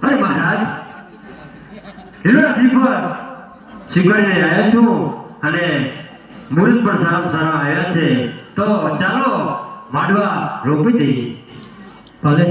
अरे महाराज श्रीफळ સ્વીકારીને આવ્યા છું અને મુહૂર્ત પણ સારામાં સારા આવ્યા છે તો ચાલો માંડવા રોપી દઈએ. ભલે.